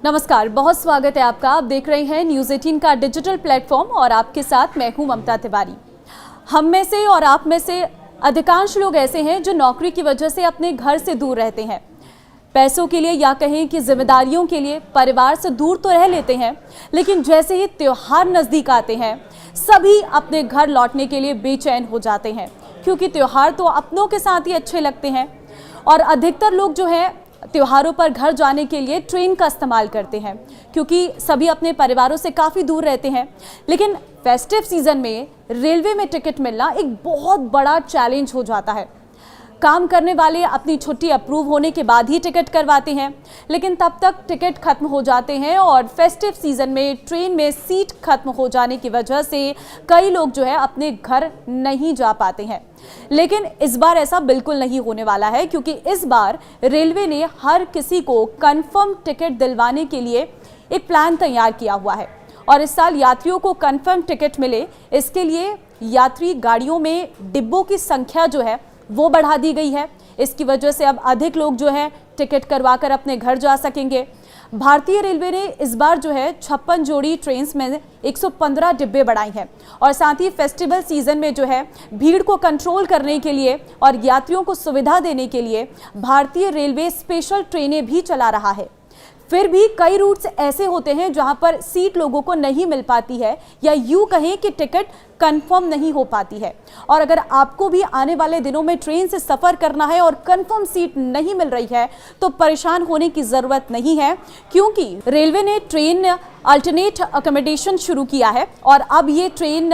नमस्कार, बहुत स्वागत है आपका। आप देख रहे हैं न्यूज़ 18 का डिजिटल प्लेटफॉर्म और आपके साथ मैं हूं ममता तिवारी। हम में से और आप में से अधिकांश लोग ऐसे हैं जो नौकरी की वजह से अपने घर से दूर रहते हैं। पैसों के लिए या कहें कि जिम्मेदारियों के लिए परिवार से दूर तो रह लेते हैं, लेकिन जैसे ही त्योहार नज़दीक आते हैं सभी अपने घर लौटने के लिए बेचैन हो जाते हैं, क्योंकि त्योहार तो अपनों के साथ ही अच्छे लगते हैं। और अधिकतर लोग जो है त्योहारों पर घर जाने के लिए ट्रेन का इस्तेमाल करते हैं, क्योंकि सभी अपने परिवारों से काफ़ी दूर रहते हैं। लेकिन फेस्टिव सीज़न में रेलवे में टिकट मिलना एक बहुत बड़ा चैलेंज हो जाता है। काम करने वाले अपनी छुट्टी अप्रूव होने के बाद ही टिकट करवाते हैं, लेकिन तब तक टिकट खत्म हो जाते हैं और फेस्टिव सीज़न में ट्रेन में सीट खत्म हो जाने की वजह से कई लोग जो है अपने घर नहीं जा पाते हैं। लेकिन इस बार ऐसा बिल्कुल नहीं होने वाला है, क्योंकि इस बार रेलवे ने हर किसी को कंफर्म टिकट दिलवाने के लिए एक प्लान तैयार किया हुआ है। और इस साल यात्रियों को कंफर्म टिकट मिले, इसके लिए यात्री गाड़ियों में डिब्बों की संख्या जो है वो बढ़ा दी गई है। इसकी वजह से अब अधिक लोग जो है टिकट करवाकर अपने घर जा सकेंगे। भारतीय रेलवे ने इस बार जो है 56 जोड़ी ट्रेन्स में 115 डिब्बे बढ़ाई हैं और साथ ही फेस्टिवल सीजन में जो है भीड़ को कंट्रोल करने के लिए और यात्रियों को सुविधा देने के लिए भारतीय रेलवे स्पेशल ट्रेनें भी चला रहा है। फिर भी कई रूट्स ऐसे होते हैं जहां पर सीट लोगों को नहीं मिल पाती है, या यूं कहें कि टिकट कंफर्म नहीं हो पाती है। और अगर आपको भी आने वाले दिनों में ट्रेन से सफ़र करना है और कंफर्म सीट नहीं मिल रही है तो परेशान होने की ज़रूरत नहीं है, क्योंकि रेलवे ने ट्रेन अल्टरनेट अकोमोडेशन शुरू किया है। और अब ये ट्रेन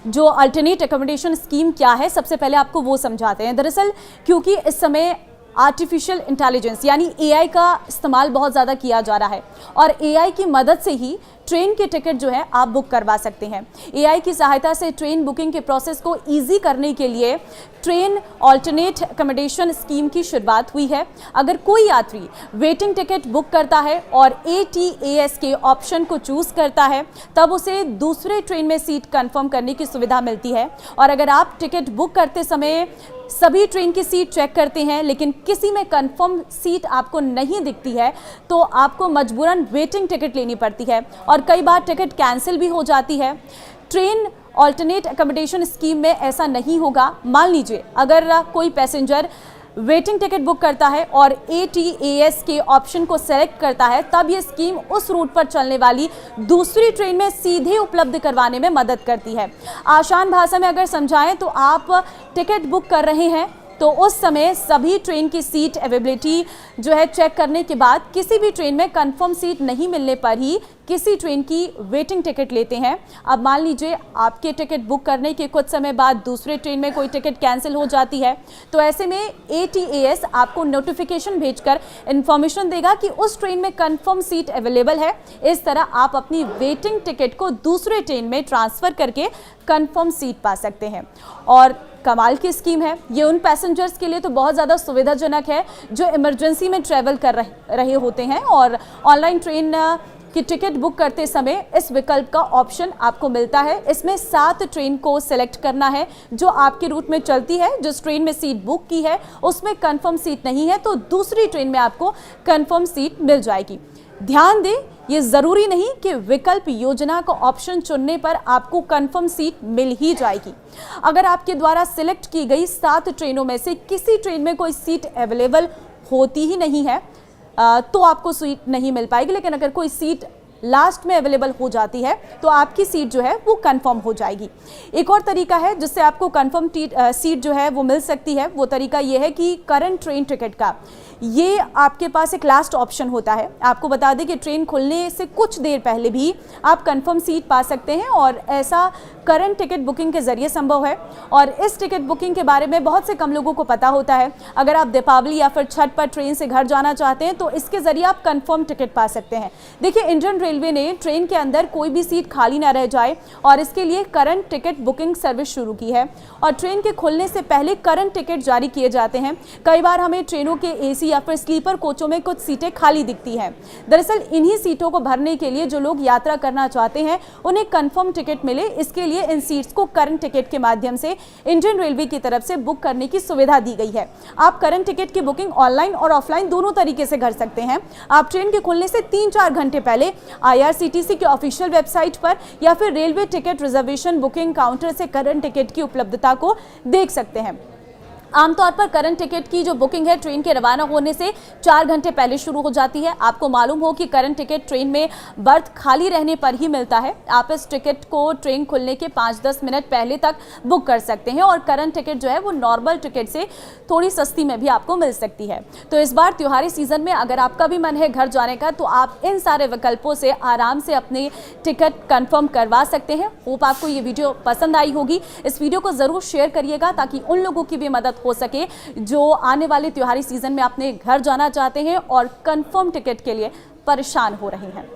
जो अल्टरनेट अकोमोडेशन स्कीम क्या है, सबसे पहले आपको वो समझाते हैं। दरअसल क्योंकि इस समय आर्टिफिशियल इंटेलिजेंस यानी एआई का इस्तेमाल बहुत ज़्यादा किया जा रहा है और एआई की मदद से ही ट्रेन के टिकट जो है आप बुक करवा सकते हैं। एआई की सहायता से ट्रेन बुकिंग के प्रोसेस को इजी करने के लिए ट्रेन अल्टरनेट अकोमोडेशन स्कीम की शुरुआत हुई है। अगर कोई यात्री वेटिंग टिकट बुक करता है और ATAS के ऑप्शन को चूज़ करता है, तब उसे दूसरे ट्रेन में सीट कंफर्म करने की सुविधा मिलती है। और अगर आप टिकट बुक करते समय सभी ट्रेन की सीट चेक करते हैं लेकिन किसी में कंफर्म सीट आपको नहीं दिखती है, तो आपको मजबूरन वेटिंग टिकट लेनी पड़ती है और कई बार टिकट कैंसिल भी हो जाती है। ट्रेन अल्टरनेट अकोमोडेशन स्कीम में ऐसा नहीं होगा। मान लीजिए अगर कोई पैसेंजर वेटिंग टिकट बुक करता है और ATAS के ऑप्शन को सेलेक्ट करता है, तब ये स्कीम उस रूट पर चलने वाली दूसरी ट्रेन में सीधे उपलब्ध करवाने में मदद करती है। आसान भाषा में अगर समझाएं तो आप टिकट बुक कर रहे हैं तो उस समय सभी ट्रेन की सीट अवेलेबिलिटी जो है चेक करने के बाद किसी भी ट्रेन में कंफर्म सीट नहीं मिलने पर ही किसी ट्रेन की वेटिंग टिकट लेते हैं। अब मान लीजिए आपके टिकट बुक करने के कुछ समय बाद दूसरे ट्रेन में कोई टिकट कैंसिल हो जाती है, तो ऐसे में ATAS आपको नोटिफिकेशन भेजकर इन्फॉर्मेशन देगा कि उस ट्रेन में कंफर्म सीट अवेलेबल है। इस तरह आप अपनी वेटिंग टिकट को दूसरे ट्रेन में ट्रांसफ़र करके कंफर्म सीट पा सकते हैं। और कमाल की स्कीम है ये उन पैसेंजर्स के लिए तो बहुत ज़्यादा सुविधाजनक है जो इमरजेंसी में ट्रैवल कर रहे होते हैं और ऑनलाइन ट्रेन की टिकट बुक करते समय इस विकल्प का ऑप्शन आपको मिलता है। इसमें 7 ट्रेन को सिलेक्ट करना है जो आपके रूट में चलती है। जिस ट्रेन में सीट बुक की है उसमें कंफर्म सीट नहीं है तो दूसरी ट्रेन में आपको कंफर्म सीट मिल जाएगी। ध्यान दें, ये ज़रूरी नहीं कि विकल्प योजना का ऑप्शन चुनने पर आपको कंफर्म सीट मिल ही जाएगी। अगर आपके द्वारा सिलेक्ट की गई 7 ट्रेनों में से किसी ट्रेन में कोई सीट अवेलेबल होती ही नहीं है तो आपको सीट नहीं मिल पाएगी, लेकिन अगर कोई सीट लास्ट में अवेलेबल हो जाती है तो आपकी सीट जो है वो कंफर्म हो जाएगी। एक और तरीका है जिससे आपको कंफर्म सीट जो है वो मिल सकती है। वो तरीका ये है कि करंट ट्रेन टिकट का ये आपके पास एक लास्ट ऑप्शन होता है। आपको बता दें कि ट्रेन खुलने से कुछ देर पहले भी आप कंफर्म सीट पा सकते हैं और ऐसा करंट टिकट बुकिंग के ज़रिए संभव है। और इस टिकट बुकिंग के बारे में बहुत से कम लोगों को पता होता है। अगर आप दीपावली या फिर छठ पर ट्रेन से घर जाना चाहते हैं तो इसके ज़रिए आप कंफर्म टिकट पा सकते हैं। देखिए, इंडियन रेलवे ने ट्रेन के अंदर कोई भी सीट खाली ना रह जाए और इसके लिए करंट टिकट बुकिंग सर्विस शुरू की है और ट्रेन के खुलने से पहले करंट टिकट जारी किए जाते हैं। कई बार हमें ट्रेनों के AC एसी या फिर स्लीपर कोचों में कुछ सीटें खाली दिखती हैं। दरअसल इन्हीं सीटों को भरने के लिए जो लोग यात्रा करना चाहते हैं उन्हें कंफर्म टिकट मिले, इसके लिए इन सीट्स को करंट टिकट के माध्यम से इंडियन रेलवे की तरफ से बुक करने की सुविधा दी गई है। आप करंट टिकट की बुकिंग ऑनलाइन और ऑफलाइन दोनों तरीके से कर सकते हैं। आप ट्रेन के खुलने से 3-4 घंटे पहले IRCTC के ऑफिशियल वेबसाइट पर या फिर railway ticket reservation booking counter से करंट टिकट की उपलब्धता को देख सकते हैं। आमतौर पर करंट टिकट की जो बुकिंग है ट्रेन के रवाना होने से 4 घंटे पहले शुरू हो जाती है। आपको मालूम हो कि करंट टिकट ट्रेन में बर्थ खाली रहने पर ही मिलता है। आप इस टिकट को ट्रेन खुलने के 5-10 मिनट पहले तक बुक कर सकते हैं और करंट टिकट जो है वो नॉर्मल टिकट से थोड़ी सस्ती में भी आपको मिल सकती है। तो इस बार त्योहारी सीजन में अगर आपका भी मन है घर जाने का तो आप इन सारे विकल्पों से आराम से अपनी टिकट कंफर्म करवा सकते हैं। होप आपको ये वीडियो पसंद आई होगी। इस वीडियो को जरूर शेयर करिएगा ताकि उन लोगों की भी मदद हो सके जो आने वाले त्योहारी सीजन में अपने घर जाना चाहते हैं और कंफर्म टिकट के लिए परेशान हो रहे हैं।